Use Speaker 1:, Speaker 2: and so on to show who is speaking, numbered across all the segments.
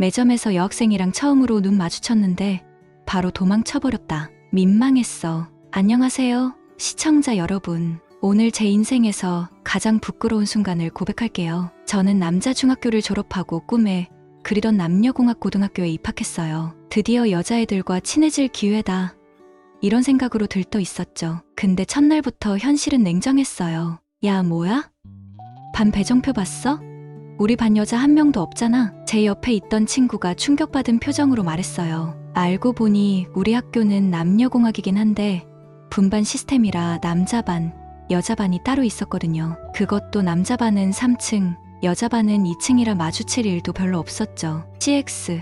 Speaker 1: 매점에서 여학생이랑 처음으로 눈 마주쳤는데 바로 도망쳐버렸다. 민망했어. 안녕하세요, 시청자 여러분. 오늘 제 인생에서 가장 부끄러운 순간을 고백할게요. 저는 남자 중학교를 졸업하고 꿈에 그리던 남녀공학 고등학교에 입학했어요. 드디어 여자애들과 친해질 기회다. 이런 생각으로 들떠 있었죠. 근데 첫날부터 현실은 냉정했어요. 야, 뭐야? 반 배정표 봤어? 우리 반 여자 한 명도 없잖아. 제 옆에 있던 친구가 충격받은 표정으로 말했어요. 알고 보니 우리 학교는 남녀공학이긴 한데 분반 시스템이라 남자반, 여자반이 따로 있었거든요. 그것도 남자반은 3층, 여자반은 2층이라 마주칠 일도 별로 없었죠. CX,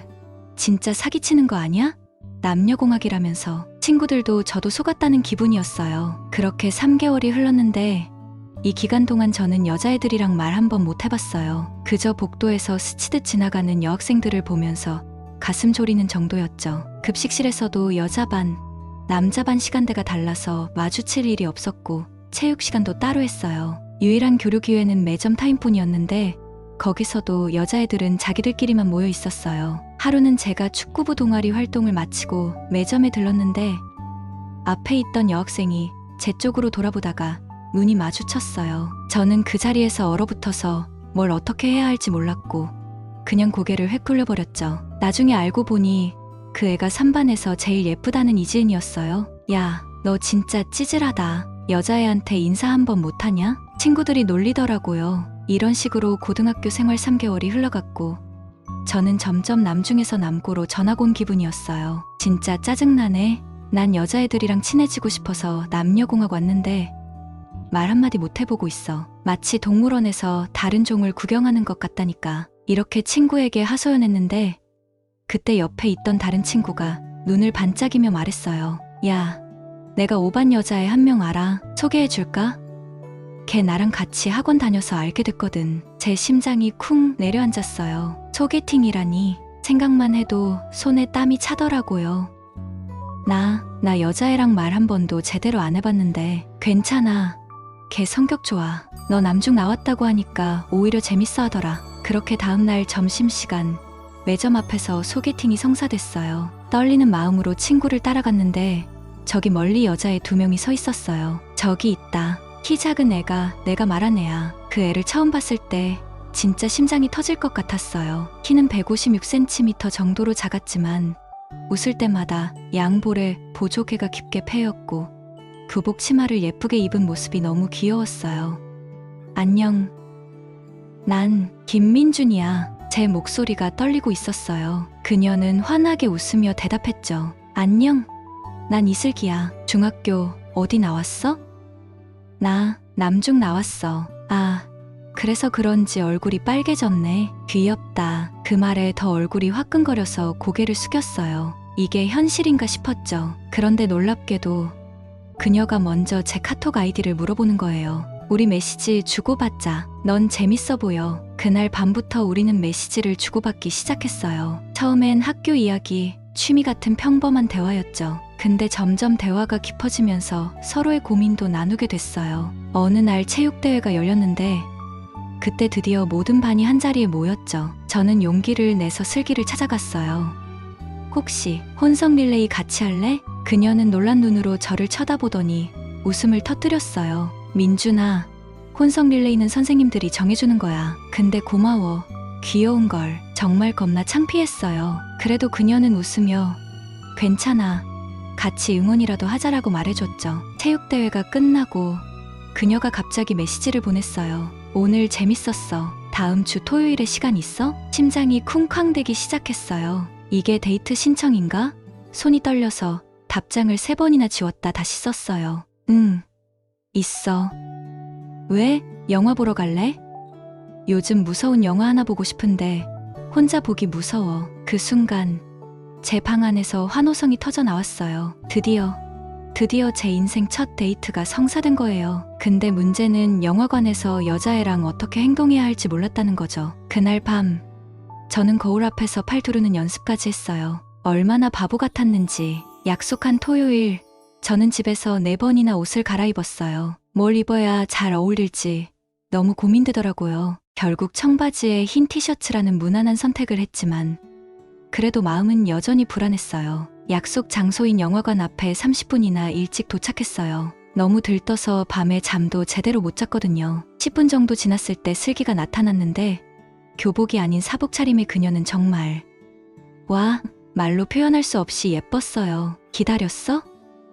Speaker 1: 진짜 사기치는 거 아니야? 남녀공학이라면서. 친구들도 저도 속았다는 기분이었어요. 그렇게 3개월이 흘렀는데 이 기간 동안 저는 여자애들이랑 말 한 번 못 해봤어요. 그저 복도에서 스치듯 지나가는 여학생들을 보면서 가슴 졸이는 정도였죠. 급식실에서도 여자반, 남자반 시간대가 달라서 마주칠 일이 없었고 체육 시간도 따로 했어요. 유일한 교류 기회는 매점 타임뿐이었는데 거기서도 여자애들은 자기들끼리만 모여 있었어요. 하루는 제가 축구부 동아리 활동을 마치고 매점에 들렀는데 앞에 있던 여학생이 제 쪽으로 돌아보다가 눈이 마주쳤어요. 저는 그 자리에서 얼어붙어서 뭘 어떻게 해야 할지 몰랐고 그냥 고개를 획 돌려버렸죠. 나중에 알고 보니 그 애가 3반에서 제일 예쁘다는 이지은이었어요. 야, 너 진짜 찌질하다. 여자애한테 인사 한 번 못하냐? 친구들이 놀리더라고요. 이런 식으로 고등학교 생활 3개월이 흘러갔고 저는 점점 남중에서 남고로 전학 온 기분이었어요. 진짜 짜증나네. 난 여자애들이랑 친해지고 싶어서 남녀공학 왔는데 말 한마디 못 해보고 있어. 마치 동물원에서 다른 종을 구경하는 것 같다니까. 이렇게 친구에게 하소연했는데 그때 옆에 있던 다른 친구가 눈을 반짝이며 말했어요. 야, 내가 5반 여자애 한 명 알아. 소개해줄까? 걔 나랑 같이 학원 다녀서 알게 됐거든. 제 심장이 쿵 내려앉았어요. 소개팅이라니 생각만 해도 손에 땀이 차더라고요. 나 여자애랑 말 한 번도 제대로 안 해봤는데 괜찮아. 걔 성격 좋아. 너 남중 나왔다고 하니까 오히려 재밌어 하더라. 그렇게 다음날 점심시간 매점 앞에서 소개팅이 성사됐어요. 떨리는 마음으로 친구를 따라갔는데 저기 멀리 여자애 2명이 서 있었어요. 저기 있다. 키 작은 애가 내가 말한 애야. 그 애를 처음 봤을 때 진짜 심장이 터질 것 같았어요. 키는 156cm 정도로 작았지만 웃을 때마다 양볼에 보조개가 깊게 패였고 교복 치마를 예쁘게 입은 모습이 너무 귀여웠어요. 안녕. 난 김민준이야. 제 목소리가 떨리고 있었어요. 그녀는 환하게 웃으며 대답했죠. 안녕. 난 이슬기야. 중학교 어디 나왔어? 나 남중 나왔어. 아, 그래서 그런지 얼굴이 빨개졌네. 귀엽다. 그 말에 더 얼굴이 화끈거려서 고개를 숙였어요. 이게 현실인가 싶었죠. 그런데 놀랍게도 그녀가 먼저 제 카톡 아이디를 물어보는 거예요. 우리 메시지 주고받자. 넌 재밌어 보여. 그날 밤부터 우리는 메시지를 주고받기 시작했어요. 처음엔 학교 이야기, 취미 같은 평범한 대화였죠. 근데 점점 대화가 깊어지면서 서로의 고민도 나누게 됐어요. 어느 날 체육대회가 열렸는데 그때 드디어 모든 반이 한자리에 모였죠. 저는 용기를 내서 슬기를 찾아갔어요. 혹시 혼성 릴레이 같이 할래? 그녀는 놀란 눈으로 저를 쳐다보더니 웃음을 터뜨렸어요. 민준아, 혼성 릴레이는 선생님들이 정해주는 거야. 근데 고마워. 귀여운 걸. 정말 겁나 창피했어요. 그래도 그녀는 웃으며 괜찮아. 같이 응원이라도 하자라고 말해줬죠. 체육대회가 끝나고 그녀가 갑자기 메시지를 보냈어요. 오늘 재밌었어. 다음 주 토요일에 시간 있어? 심장이 쿵쾅대기 시작했어요. 이게 데이트 신청인가? 손이 떨려서 답장을 3번이나 지웠다 다시 썼어요. 응, 있어. 왜? 영화 보러 갈래? 요즘 무서운 영화 하나 보고 싶은데 혼자 보기 무서워. 그 순간 제 방 안에서 환호성이 터져 나왔어요. 드디어 제 인생 첫 데이트가 성사된 거예요. 근데 문제는 영화관에서 여자애랑 어떻게 행동해야 할지 몰랐다는 거죠. 그날 밤 저는 거울 앞에서 팔 두르는 연습까지 했어요. 얼마나 바보 같았는지. 약속한 토요일 저는 집에서 4번이나 옷을 갈아입었어요. 뭘 입어야 잘 어울릴지 너무 고민되더라고요. 결국 청바지에 흰 티셔츠라는 무난한 선택을 했지만 그래도 마음은 여전히 불안했어요. 약속 장소인 영화관 앞에 30분이나 일찍 도착했어요. 너무 들떠서 밤에 잠도 제대로 못 잤거든요. 10분 정도 지났을 때 슬기가 나타났는데 교복이 아닌 사복 차림의 그녀는 정말 와, 말로 표현할 수 없이 예뻤어요. 기다렸어?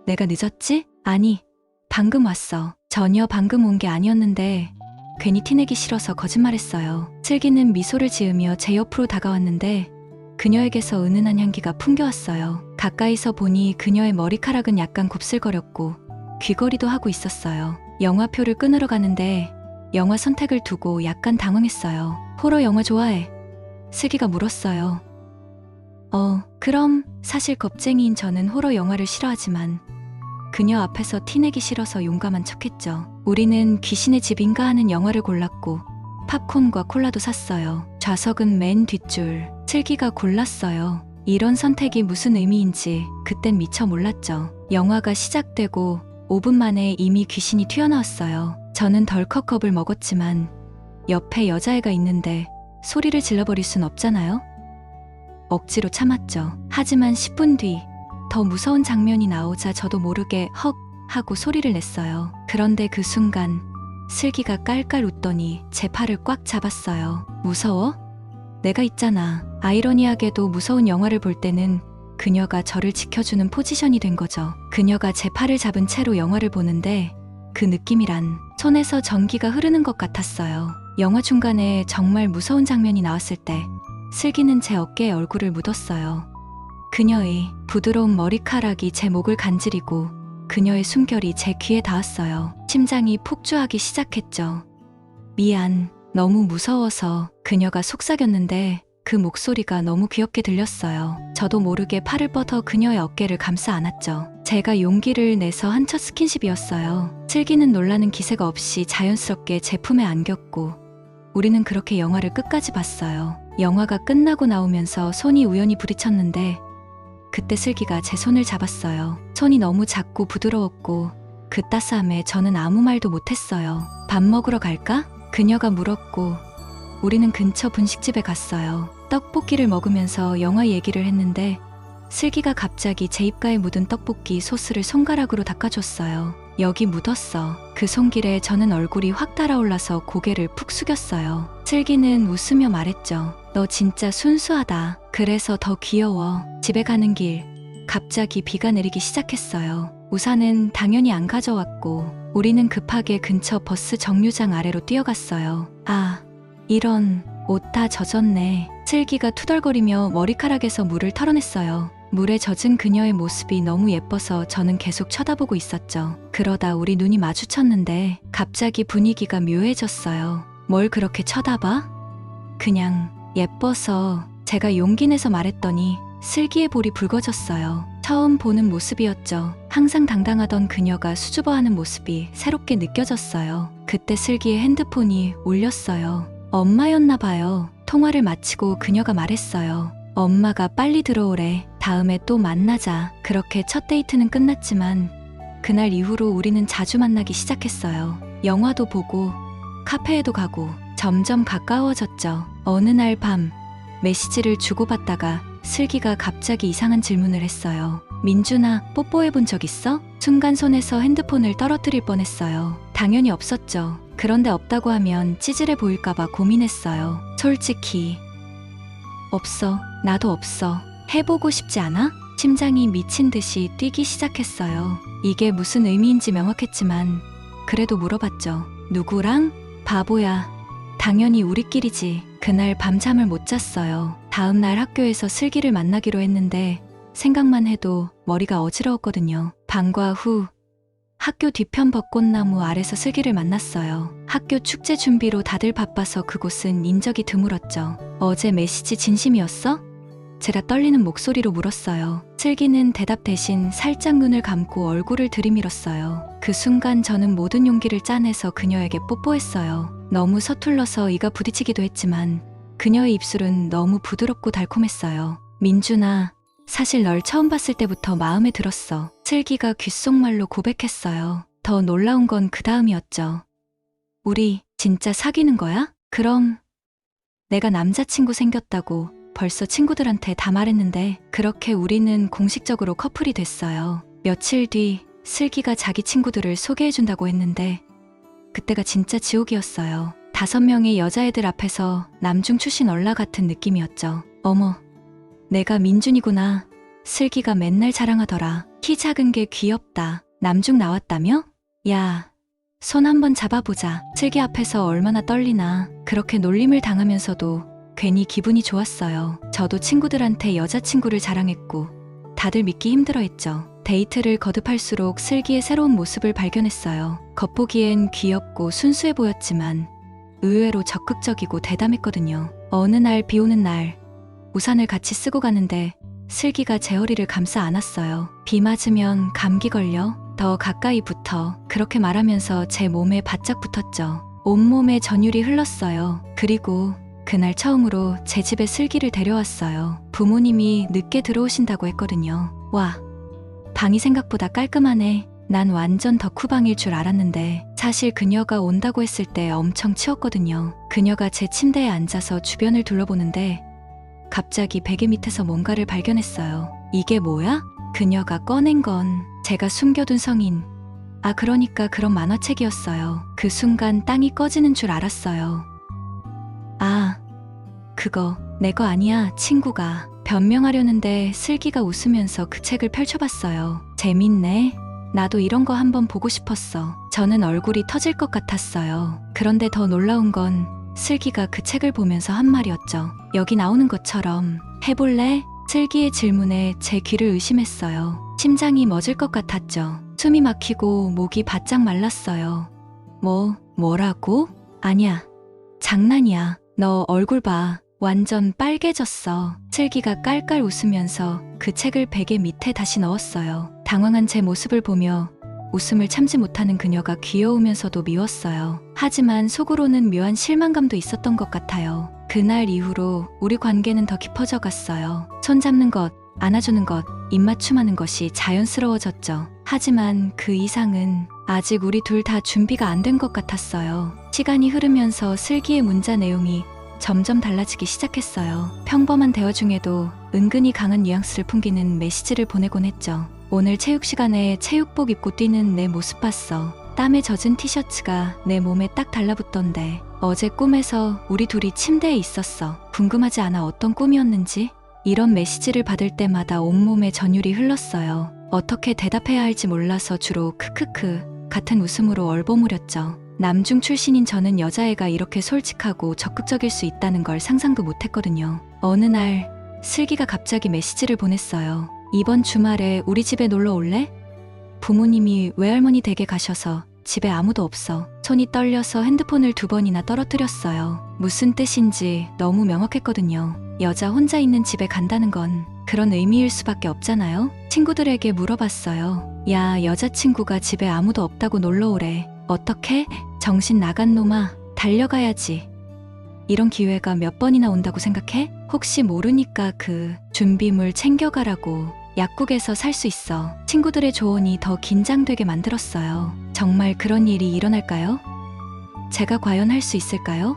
Speaker 1: 내가 늦었지? 아니, 방금 왔어. 전혀 방금 온 게 아니었는데 괜히 티내기 싫어서 거짓말했어요. 슬기는 미소를 지으며 제 옆으로 다가왔는데 그녀에게서 은은한 향기가 풍겨왔어요. 가까이서 보니 그녀의 머리카락은 약간 곱슬거렸고 귀걸이도 하고 있었어요. 영화표를 끊으러 가는데 영화 선택을 두고 약간 당황했어요. 호러 영화 좋아해? 슬기가 물었어요. 그럼 사실 겁쟁이인 저는 호러 영화를 싫어하지만 그녀 앞에서 티내기 싫어서 용감한 척했죠. 우리는 귀신의 집인가 하는 영화를 골랐고 팝콘과 콜라도 샀어요. 좌석은 맨 뒷줄. 슬기가 골랐어요. 이런 선택이 무슨 의미인지 그땐 미처 몰랐죠. 영화가 시작되고 5분 만에 이미 귀신이 튀어나왔어요. 저는 덜컥 겁을 먹었지만 옆에 여자애가 있는데 소리를 질러버릴 순 없잖아요. 억지로 참았죠. 하지만 10분 뒤 더 무서운 장면이 나오자 저도 모르게 헉 하고 소리를 냈어요. 그런데 그 순간 슬기가 깔깔 웃더니 제 팔을 꽉 잡았어요. 무서워? 내가 있잖아. 아이러니하게도 무서운 영화를 볼 때는 그녀가 저를 지켜주는 포지션이 된 거죠. 그녀가 제 팔을 잡은 채로 영화를 보는데 그 느낌이란 손에서 전기가 흐르는 것 같았어요. 영화 중간에 정말 무서운 장면이 나왔을 때 슬기는 제 어깨에 얼굴을 묻었어요. 그녀의 부드러운 머리카락이 제 목을 간지리고 그녀의 숨결이 제 귀에 닿았어요. 심장이 폭주하기 시작했죠. 미안, 너무 무서워서. 그녀가 속삭였는데 그 목소리가 너무 귀엽게 들렸어요. 저도 모르게 팔을 뻗어 그녀의 어깨를 감싸 안았죠. 제가 용기를 내서 한 첫 스킨십이었어요. 슬기는 놀라는 기세가 없이 자연스럽게 제 품에 안겼고 우리는 그렇게 영화를 끝까지 봤어요. 영화가 끝나고 나오면서 손이 우연히 부딪혔는데 그때 슬기가 제 손을 잡았어요. 손이 너무 작고 부드러웠고 그 따스함에 저는 아무 말도 못했어요. 밥 먹으러 갈까? 그녀가 물었고 우리는 근처 분식집에 갔어요. 떡볶이를 먹으면서 영화 얘기를 했는데 슬기가 갑자기 제 입가에 묻은 떡볶이 소스를 손가락으로 닦아줬어요. 여기 묻었어. 그 손길에 저는 얼굴이 확 달아올라서 고개를 푹 숙였어요. 슬기는 웃으며 말했죠. 너 진짜 순수하다. 그래서 더 귀여워. 집에 가는 길 갑자기 비가 내리기 시작했어요. 우산은 당연히 안 가져왔고 우리는 급하게 근처 버스 정류장 아래로 뛰어갔어요. 아, 이런, 옷 다 젖었네. 슬기가 투덜거리며 머리카락에서 물을 털어냈어요. 물에 젖은 그녀의 모습이 너무 예뻐서 저는 계속 쳐다보고 있었죠. 그러다 우리 눈이 마주쳤는데 갑자기 분위기가 묘해졌어요. 뭘 그렇게 쳐다봐? 그냥 예뻐서. 제가 용기 내서 말했더니 슬기의 볼이 붉어졌어요. 처음 보는 모습이었죠. 항상 당당하던 그녀가 수줍어하는 모습이 새롭게 느껴졌어요. 그때 슬기의 핸드폰이 울렸어요. 엄마였나 봐요. 통화를 마치고 그녀가 말했어요. 엄마가 빨리 들어오래. 다음에 또 만나자. 그렇게 첫 데이트는 끝났지만 그날 이후로 우리는 자주 만나기 시작했어요. 영화도 보고 카페에도 가고 점점 가까워졌죠. 어느 날 밤 메시지를 주고받다가 슬기가 갑자기 이상한 질문을 했어요. 민준아, 뽀뽀해본 적 있어? 순간 손에서 핸드폰을 떨어뜨릴 뻔했어요. 당연히 없었죠. 그런데 없다고 하면 찌질해 보일까봐 고민했어요. 솔직히 없어. 나도 없어. 해보고 싶지 않아? 심장이 미친 듯이 뛰기 시작했어요. 이게 무슨 의미인지 명확했지만 그래도 물어봤죠. 누구랑? 바보야. 당연히 우리끼리지. 그날 밤잠을 못 잤어요. 다음날 학교에서 슬기를 만나기로 했는데 생각만 해도 머리가 어지러웠거든요. 방과 후 학교 뒤편 벚꽃나무 아래서 슬기를 만났어요. 학교 축제 준비로 다들 바빠서 그곳은 인적이 드물었죠. 어제 메시지 진심이었어? 제가 떨리는 목소리로 물었어요. 슬기는 대답 대신 살짝 눈을 감고 얼굴을 들이밀었어요. 그 순간 저는 모든 용기를 짜내서 그녀에게 뽀뽀했어요. 너무 서툴러서 이가 부딪히기도 했지만 그녀의 입술은 너무 부드럽고 달콤했어요. 민준아, 사실 널 처음 봤을 때부터 마음에 들었어. 슬기가 귓속말로 고백했어요. 더 놀라운 건 그 다음이었죠. 우리 진짜 사귀는 거야? 그럼 내가 남자친구 생겼다고 벌써 친구들한테 다 말했는데 그렇게 우리는 공식적으로 커플이 됐어요. 며칠 뒤 슬기가 자기 친구들을 소개해준다고 했는데 그때가 진짜 지옥이었어요. 5명의 여자애들 앞에서 남중 출신 얼라 같은 느낌이었죠. 어머, 내가 민준이구나. 슬기가 맨날 자랑하더라. 키 작은 게 귀엽다. 남중 나왔다며? 야, 손 한번 잡아보자. 슬기 앞에서 얼마나 떨리나. 그렇게 놀림을 당하면서도 괜히 기분이 좋았어요. 저도 친구들한테 여자친구를 자랑했고 다들 믿기 힘들어했죠. 데이트를 거듭할수록 슬기의 새로운 모습을 발견했어요. 겉보기엔 귀엽고 순수해 보였지만 의외로 적극적이고 대담했거든요. 어느 날 비 오는 날 우산을 같이 쓰고 가는데 슬기가 제 허리를 감싸 안았어요. 비 맞으면 감기 걸려? 더 가까이 붙어. 그렇게 말하면서 제 몸에 바짝 붙었죠. 온몸에 전율이 흘렀어요. 그리고 그날 처음으로 제 집에 슬기를 데려왔어요. 부모님이 늦게 들어오신다고 했거든요. 와, 방이 생각보다 깔끔하네. 난 완전 덕후방일 줄 알았는데 사실 그녀가 온다고 했을 때 엄청 치웠거든요. 그녀가 제 침대에 앉아서 주변을 둘러보는데 갑자기 베개 밑에서 뭔가를 발견했어요. 이게 뭐야? 그녀가 꺼낸 건 제가 숨겨둔 성인. 그러니까 그런 만화책이었어요. 그 순간 땅이 꺼지는 줄 알았어요. 그거 내 거 아니야. 친구가. 변명하려는데 슬기가 웃으면서 그 책을 펼쳐봤어요. 재밌네. 나도 이런 거 한번 보고 싶었어. 저는 얼굴이 터질 것 같았어요. 그런데 더 놀라운 건 슬기가 그 책을 보면서 한 말이었죠. 여기 나오는 것처럼 해볼래? 슬기의 질문에 제 귀를 의심했어요. 심장이 멎을 것 같았죠. 숨이 막히고 목이 바짝 말랐어요. 뭐라고? 아니야. 장난이야. 너 얼굴 봐. 완전 빨개졌어. 슬기가 깔깔 웃으면서 그 책을 베개 밑에 다시 넣었어요. 당황한 제 모습을 보며 웃음을 참지 못하는 그녀가 귀여우면서도 미웠어요. 하지만 속으로는 묘한 실망감도 있었던 것 같아요. 그날 이후로 우리 관계는 더 깊어져 갔어요. 손잡는 것, 안아주는 것, 입맞춤하는 것이 자연스러워졌죠. 하지만 그 이상은 아직 우리 둘 다 준비가 안 된 것 같았어요. 시간이 흐르면서 슬기의 문자 내용이 점점 달라지기 시작했어요. 평범한 대화 중에도 은근히 강한 뉘앙스를 풍기는 메시지를 보내곤 했죠. 오늘 체육 시간에 체육복 입고 뛰는 내 모습 봤어. 땀에 젖은 티셔츠가 내 몸에 딱 달라붙던데 어제 꿈에서 우리 둘이 침대에 있었어. 궁금하지 않아 어떤 꿈이었는지? 이런 메시지를 받을 때마다 온몸에 전율이 흘렀어요. 어떻게 대답해야 할지 몰라서 주로 크크크 같은 웃음으로 얼버무렸죠. 남중 출신인 저는 여자애가 이렇게 솔직하고 적극적일 수 있다는 걸 상상도 못했거든요. 어느 날 슬기가 갑자기 메시지를 보냈어요. 이번 주말에 우리 집에 놀러 올래? 부모님이 외할머니 댁에 가셔서 집에 아무도 없어. 손이 떨려서 핸드폰을 2번이나 떨어뜨렸어요. 무슨 뜻인지 너무 명확했거든요. 여자 혼자 있는 집에 간다는 건 그런 의미일 수밖에 없잖아요. 친구들에게 물어봤어요. 야, 여자친구가 집에 아무도 없다고 놀러 오래. 어떻게? 정신 나간 놈아. 달려가야지. 이런 기회가 몇 번이나 온다고 생각해? 혹시 모르니까 그 준비물 챙겨가라고. 약국에서 살 수 있어. 친구들의 조언이 더 긴장되게 만들었어요. 정말 그런 일이 일어날까요? 제가 과연 할 수 있을까요?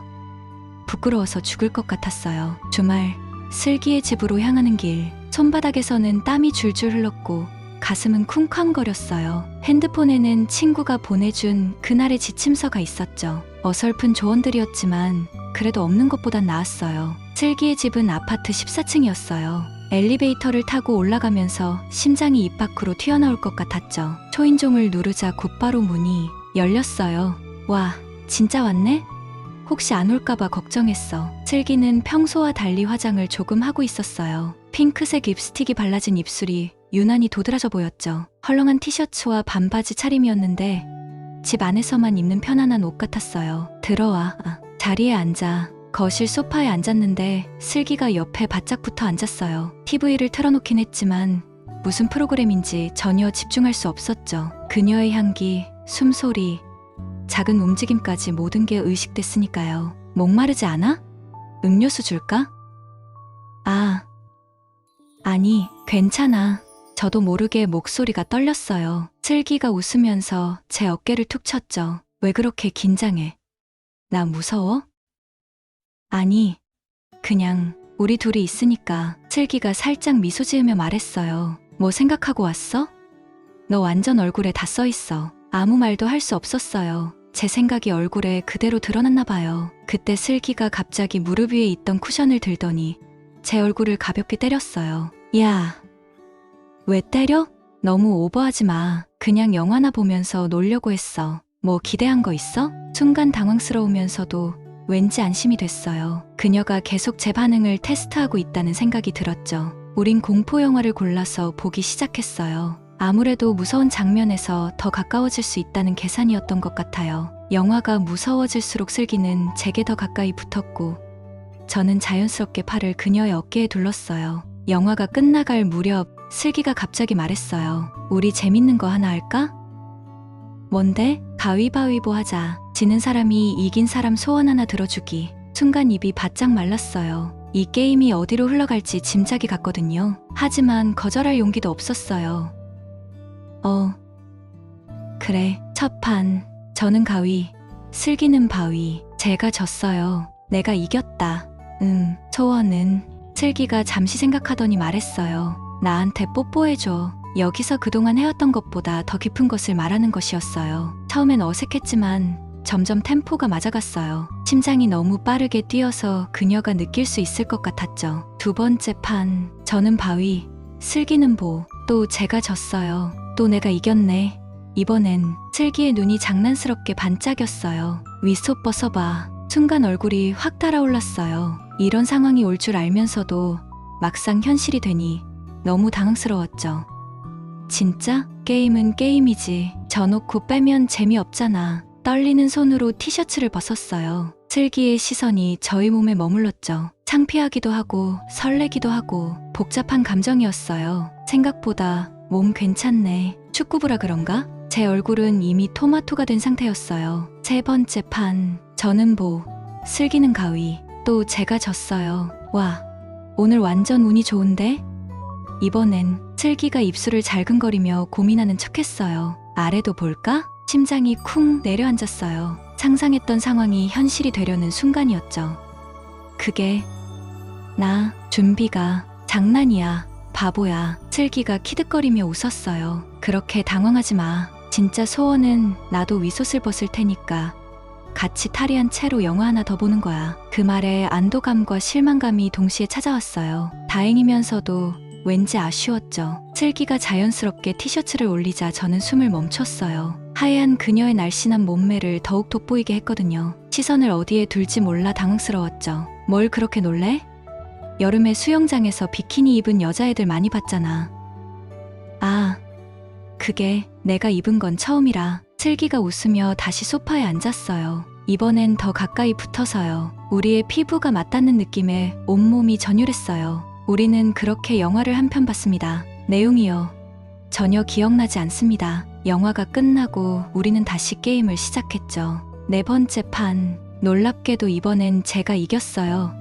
Speaker 1: 부끄러워서 죽을 것 같았어요. 주말 슬기의 집으로 향하는 길, 손바닥에서는 땀이 줄줄 흘렀고 가슴은 쿵쾅거렸어요. 핸드폰에는 친구가 보내준 그날의 지침서가 있었죠. 어설픈 조언들이었지만 그래도 없는 것보단 나았어요. 슬기의 집은 아파트 14층이었어요. 엘리베이터를 타고 올라가면서 심장이 입 밖으로 튀어나올 것 같았죠. 초인종을 누르자 곧바로 문이 열렸어요. 와, 진짜 왔네? 혹시 안 올까봐 걱정했어. 슬기는 평소와 달리 화장을 조금 하고 있었어요. 핑크색 립스틱이 발라진 입술이 유난히 도드라져 보였죠. 헐렁한 티셔츠와 반바지 차림이었는데 집 안에서만 입는 편안한 옷 같았어요. 들어와. 자리에 앉아. 거실 소파에 앉았는데 슬기가 옆에 바짝 붙어 앉았어요. TV를 틀어놓긴 했지만 무슨 프로그램인지 전혀 집중할 수 없었죠. 그녀의 향기, 숨소리, 작은 움직임까지 모든 게 의식됐으니까요. 목마르지 않아? 음료수 줄까? 아니, 괜찮아. 저도 모르게 목소리가 떨렸어요. 슬기가 웃으면서 제 어깨를 툭 쳤죠. 왜 그렇게 긴장해? 나 무서워? 아니, 그냥 우리 둘이 있으니까 슬기가 살짝 미소 지으며 말했어요. 뭐 생각하고 왔어? 너 완전 얼굴에 다 써있어. 아무 말도 할 수 없었어요. 제 생각이 얼굴에 그대로 드러났나 봐요. 그때 슬기가 갑자기 무릎 위에 있던 쿠션을 들더니 제 얼굴을 가볍게 때렸어요. 야, 왜 때려? 너무 오버하지 마. 그냥 영화나 보면서 놀려고 했어. 뭐 기대한 거 있어? 순간 당황스러우면서도 왠지 안심이 됐어요. 그녀가 계속 제 반응을 테스트하고 있다는 생각이 들었죠. 우린 공포 영화를 골라서 보기 시작했어요. 아무래도 무서운 장면에서 더 가까워질 수 있다는 계산이었던 것 같아요. 영화가 무서워질수록 슬기는 제게 더 가까이 붙었고 저는 자연스럽게 팔을 그녀의 어깨에 둘렀어요. 영화가 끝나갈 무렵 슬기가 갑자기 말했어요. 우리 재밌는 거 하나 할까? 뭔데? 가위바위보 하자. 지는 사람이 이긴 사람 소원 하나 들어주기. 순간 입이 바짝 말랐어요. 이 게임이 어디로 흘러갈지 짐작이 갔거든요. 하지만 거절할 용기도 없었어요. 그래. 첫 판. 저는 가위, 슬기는 바위. 제가 졌어요. 내가 이겼다. 소원은? 슬기가 잠시 생각하더니 말했어요. 나한테 뽀뽀해줘. 여기서 그동안 해왔던 것보다 더 깊은 것을 말하는 것이었어요. 처음엔 어색했지만 점점 템포가 맞아갔어요. 심장이 너무 빠르게 뛰어서 그녀가 느낄 수 있을 것 같았죠. 두 번째 판. 저는 바위, 슬기는 보. 또 제가 졌어요. 또 내가 이겼네. 이번엔 슬기의 눈이 장난스럽게 반짝였어요. 윗속 벗어봐. 순간 얼굴이 확 달아올랐어요. 이런 상황이 올 줄 알면서도 막상 현실이 되니 너무 당황스러웠죠. 진짜? 게임은 게임이지. 져놓고 빼면 재미없잖아. 떨리는 손으로 티셔츠를 벗었어요. 슬기의 시선이 저희 몸에 머물렀죠. 창피하기도 하고 설레기도 하고 복잡한 감정이었어요. 생각보다 몸 괜찮네. 축구부라 그런가? 제 얼굴은 이미 토마토가 된 상태였어요. 세 번째 판. 저는 보, 슬기는 가위. 또 제가 졌어요. 와, 오늘 완전 운이 좋은데? 이번엔 슬기가 입술을 잘근거리며 고민하는 척했어요. 아래도 볼까? 심장이 쿵 내려앉았어요. 상상했던 상황이 현실이 되려는 순간이었죠. 그게 나 준비가 장난이야. 바보야. 슬기가 키득거리며 웃었어요. 그렇게 당황하지 마. 진짜 소원은 나도 위솥을 벗을 테니까 같이 탈의한 채로 영화 하나 더 보는 거야. 그 말에 안도감과 실망감이 동시에 찾아왔어요. 다행이면서도 왠지 아쉬웠죠. 슬기가 자연스럽게 티셔츠를 올리자 저는 숨을 멈췄어요. 하얀 그녀의 날씬한 몸매를 더욱 돋보이게 했거든요. 시선을 어디에 둘지 몰라 당황스러웠죠. 뭘 그렇게 놀래? 여름에 수영장에서 비키니 입은 여자애들 많이 봤잖아. 아, 그게 내가 입은 건 처음이라. 슬기가 웃으며 다시 소파에 앉았어요. 이번엔 더 가까이 붙어서요. 우리의 피부가 맞닿는 느낌에 온몸이 전율했어요. 우리는 그렇게 영화를 한 편 봤습니다. 내용이요. 전혀 기억나지 않습니다. 영화가 끝나고 우리는 다시 게임을 시작했죠. 네 번째 판. 놀랍게도 이번엔 제가 이겼어요.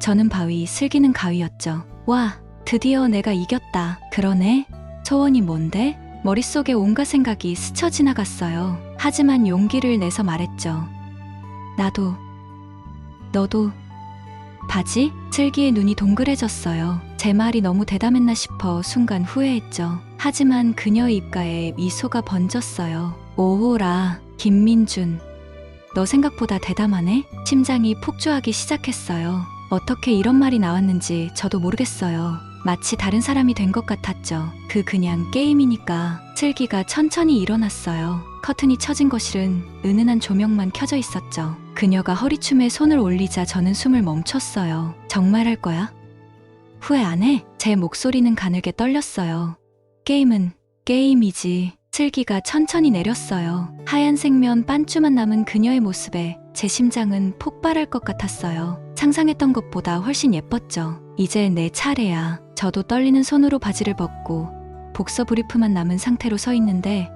Speaker 1: 저는 바위, 슬기는 가위였죠. 와, 드디어 내가 이겼다. 그러네? 소원이 뭔데? 머릿속에 온갖 생각이 스쳐 지나갔어요. 하지만 용기를 내서 말했죠. 나도, 너도. 바지? 슬기의 눈이 동그래졌어요. 제 말이 너무 대담했나 싶어 순간 후회했죠. 하지만 그녀의 입가에 미소가 번졌어요. 오호라, 김민준. 너 생각보다 대담하네? 심장이 폭주하기 시작했어요. 어떻게 이런 말이 나왔는지 저도 모르겠어요. 마치 다른 사람이 된 것 같았죠. 그냥 게임이니까. 슬기가 천천히 일어났어요. 커튼이 쳐진 거실은 은은한 조명만 켜져 있었죠. 그녀가 허리춤에 손을 올리자 저는 숨을 멈췄어요. 정말 할 거야? 후회 안 해? 제 목소리는 가늘게 떨렸어요. 게임은 게임이지. 슬기가 천천히 내렸어요. 하얀색 면 반쯤만 남은 그녀의 모습에 제 심장은 폭발할 것 같았어요. 상상했던 것보다 훨씬 예뻤죠. 이제 내 차례야. 저도 떨리는 손으로 바지를 벗고 복서 브리프만 남은 상태로 서 있는데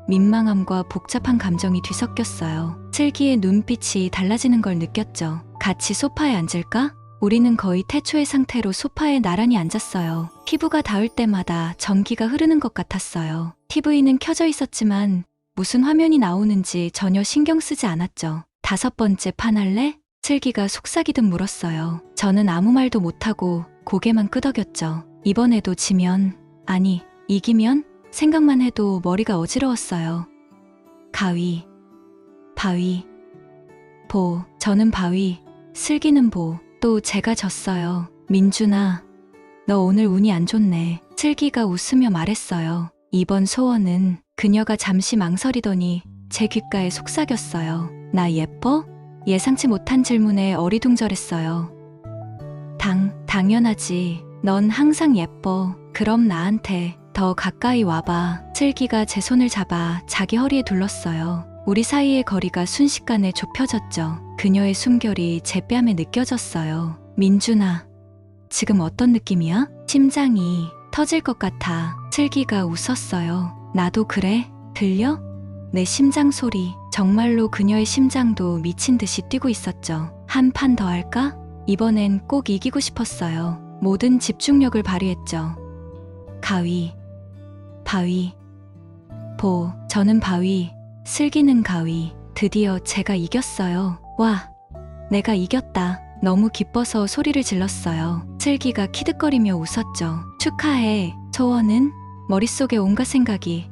Speaker 1: 민망함과 복잡한 감정이 뒤섞였어요. 슬기의 눈빛이 달라지는 걸 느꼈죠. 같이 소파에 앉을까? 우리는 거의 태초의 상태로 소파에 나란히 앉았어요. 피부가 닿을 때마다 전기가 흐르는 것 같았어요. TV는 켜져 있었지만 무슨 화면이 나오는지 전혀 신경 쓰지 않았죠. 다섯 번째 판 할래? 슬기가 속삭이듯 물었어요. 저는 아무 말도 못하고 고개만 끄덕였죠. 이번에도 지면, 아니, 이기면? 생각만 해도 머리가 어지러웠어요. 가위, 바위, 보, 저는 바위, 슬기는 보, 또 제가 졌어요. 민준아, 너 오늘 운이 안 좋네. 슬기가 웃으며 말했어요. 이번 소원은 그녀가 잠시 망설이더니 제 귓가에 속삭였어요. 나 예뻐? 예상치 못한 질문에 어리둥절했어요. 당연하지. 넌 항상 예뻐. 그럼 나한테 더 가까이 와봐. 슬기가 제 손을 잡아 자기 허리에 둘렀어요. 우리 사이의 거리가 순식간에 좁혀졌죠. 그녀의 숨결이 제 뺨에 느껴졌어요. 민준아, 지금 어떤 느낌이야? 심장이 터질 것 같아. 슬기가 웃었어요. 나도 그래? 들려? 내 심장 소리. 정말로 그녀의 심장도 미친 듯이 뛰고 있었죠. 한 판 더 할까? 이번엔 꼭 이기고 싶었어요. 모든 집중력을 발휘했죠. 가위, 바위, 보, 저는 바위, 슬기는 가위. 드디어 제가 이겼어요. 와, 내가 이겼다. 너무 기뻐서 소리를 질렀어요. 슬기가 키득거리며 웃었죠. 축하해. 소원은? 머릿속에 온갖 생각이.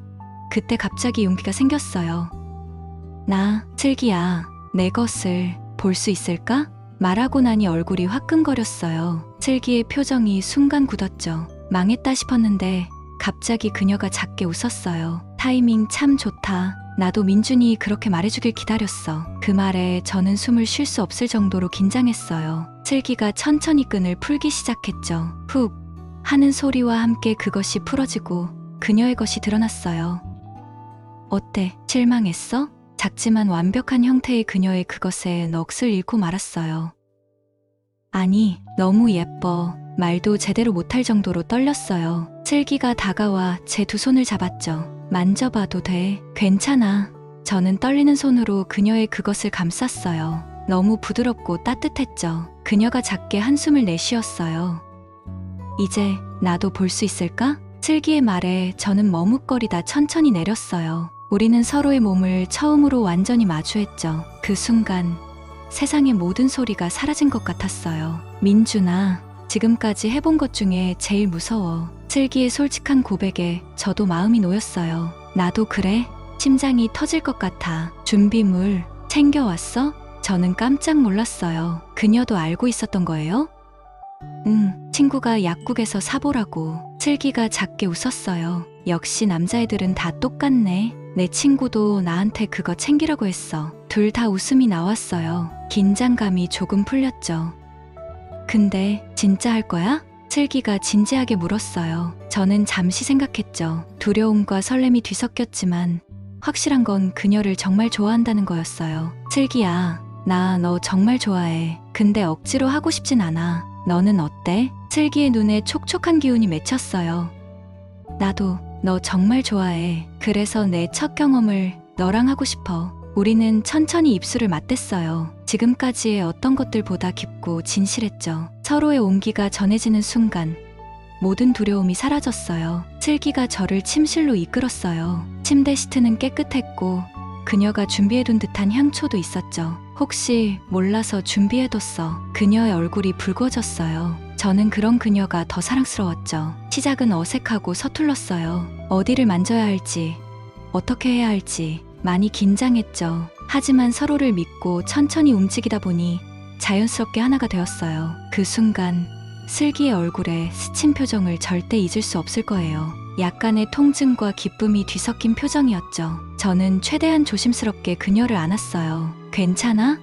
Speaker 1: 그때 갑자기 용기가 생겼어요. 슬기야, 내 것을 볼 수 있을까? 말하고 나니 얼굴이 화끈거렸어요. 슬기의 표정이 순간 굳었죠. 망했다 싶었는데 갑자기 그녀가 작게 웃었어요. 타이밍 참 좋다. 나도 민준이 그렇게 말해주길 기다렸어. 그 말에 저는 숨을 쉴 수 없을 정도로 긴장했어요. 슬기가 천천히 끈을 풀기 시작했죠. 훅 하는 소리와 함께 그것이 풀어지고 그녀의 것이 드러났어요. 어때? 실망했어? 작지만 완벽한 형태의 그녀의 그것에 넋을 잃고 말았어요. 아니, 너무 예뻐. 말도 제대로 못할 정도로 떨렸어요. 슬기가 다가와 제 두 손을 잡았죠. 만져봐도 돼. 괜찮아. 저는 떨리는 손으로 그녀의 그것을 감쌌어요. 너무 부드럽고 따뜻했죠. 그녀가 작게 한숨을 내쉬었어요. 이제 나도 볼 수 있을까? 슬기의 말에 저는 머뭇거리다 천천히 내렸어요. 우리는 서로의 몸을 처음으로 완전히 마주했죠. 그 순간 세상의 모든 소리가 사라진 것 같았어요. 민준아, 지금까지 해본 것 중에 제일 무서워. 슬기의 솔직한 고백에 저도 마음이 놓였어요. 나도 그래. 심장이 터질 것 같아. 준비물 챙겨왔어? 저는 깜짝 놀랐어요. 그녀도 알고 있었던 거예요? 응, 친구가 약국에서 사보라고. 슬기가 작게 웃었어요. 역시 남자애들은 다 똑같네. 내 친구도 나한테 그거 챙기라고 했어. 둘 다 웃음이 나왔어요. 긴장감이 조금 풀렸죠. 근데 진짜 할 거야? 슬기가 진지하게 물었어요. 저는 잠시 생각했죠. 두려움과 설렘이 뒤섞였지만 확실한 건 그녀를 정말 좋아한다는 거였어요. 슬기야, 나 너 정말 좋아해. 근데 억지로 하고 싶진 않아. 너는 어때? 슬기의 눈에 촉촉한 기운이 맺혔어요. 나도 너 정말 좋아해. 그래서 내 첫 경험을 너랑 하고 싶어. 우리는 천천히 입술을 맞댔어요. 지금까지의 어떤 것들보다 깊고 진실했죠. 서로의 온기가 전해지는 순간 모든 두려움이 사라졌어요. 슬기가 저를 침실로 이끌었어요. 침대 시트는 깨끗했고 그녀가 준비해둔 듯한 향초도 있었죠. 혹시 몰라서 준비해뒀어. 그녀의 얼굴이 붉어졌어요. 저는 그런 그녀가 더 사랑스러웠죠. 시작은 어색하고 서툴렀어요. 어디를 만져야 할지, 어떻게 해야 할지 많이 긴장했죠. 하지만 서로를 믿고 천천히 움직이다 보니 자연스럽게 하나가 되었어요. 그 순간 슬기의 얼굴에 스친 표정을 절대 잊을 수 없을 거예요. 약간의 통증과 기쁨이 뒤섞인 표정이었죠. 저는 최대한 조심스럽게 그녀를 안았어요. 괜찮아?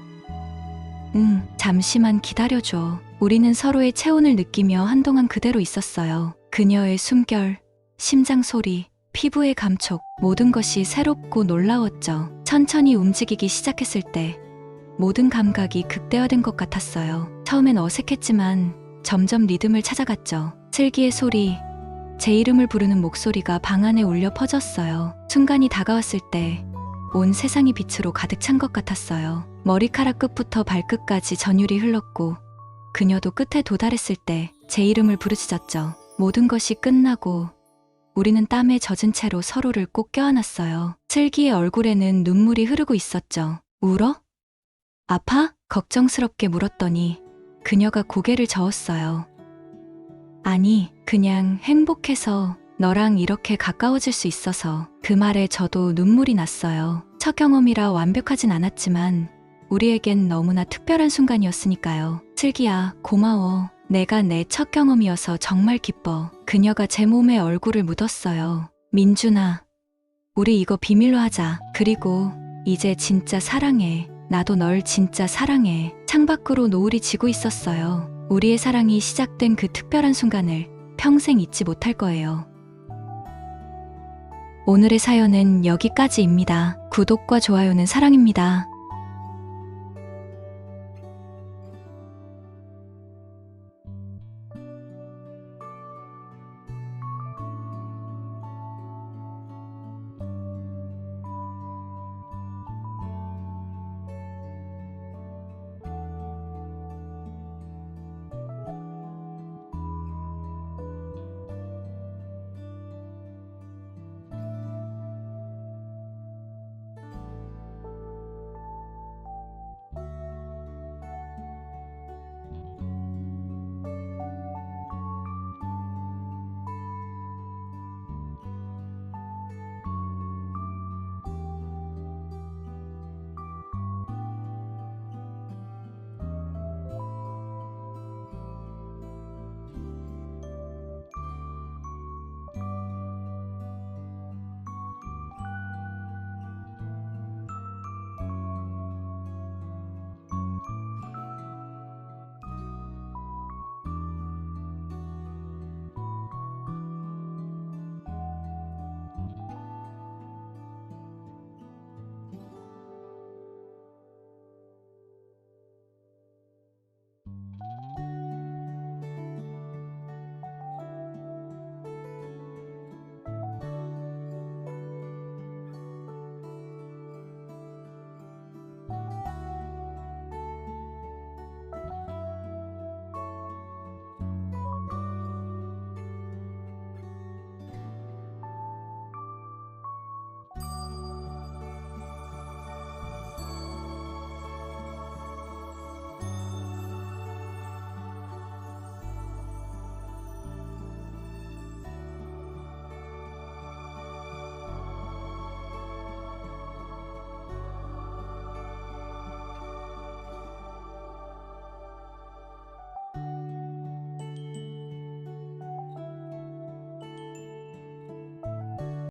Speaker 1: 응, 잠시만 기다려줘. 우리는 서로의 체온을 느끼며 한동안 그대로 있었어요. 그녀의 숨결, 심장 소리, 피부의 감촉, 모든 것이 새롭고 놀라웠죠. 천천히 움직이기 시작했을 때 모든 감각이 극대화된 것 같았어요. 처음엔 어색했지만 점점 리듬을 찾아갔죠. 슬기의 소리, 제 이름을 부르는 목소리가 방 안에 울려 퍼졌어요. 순간이 다가왔을 때 온 세상이 빛으로 가득 찬 것 같았어요. 머리카락 끝부터 발끝까지 전율이 흘렀고 그녀도 끝에 도달했을 때 제 이름을 부르짖었죠. 모든 것이 끝나고 우리는 땀에 젖은 채로 서로를 꼭 껴안았어요. 슬기의 얼굴에는 눈물이 흐르고 있었죠. 울어? 아파? 걱정스럽게 물었더니 그녀가 고개를 저었어요. 아니, 그냥 행복해서 너랑 이렇게 가까워질 수 있어서. 그 말에 저도 눈물이 났어요. 첫 경험이라 완벽하진 않았지만 우리에겐 너무나 특별한 순간이었으니까요. 슬기야, 고마워. 내가 내 첫 경험이어서 정말 기뻐. 그녀가 제 몸에 얼굴을 묻었어요. 민준아, 우리 이거 비밀로 하자. 그리고 이제 진짜 사랑해. 나도 널 진짜 사랑해. 창밖으로 노을이 지고 있었어요. 우리의 사랑이 시작된 그 특별한 순간을 평생 잊지 못할 거예요. 오늘의 사연은 여기까지입니다. 구독과 좋아요는 사랑입니다.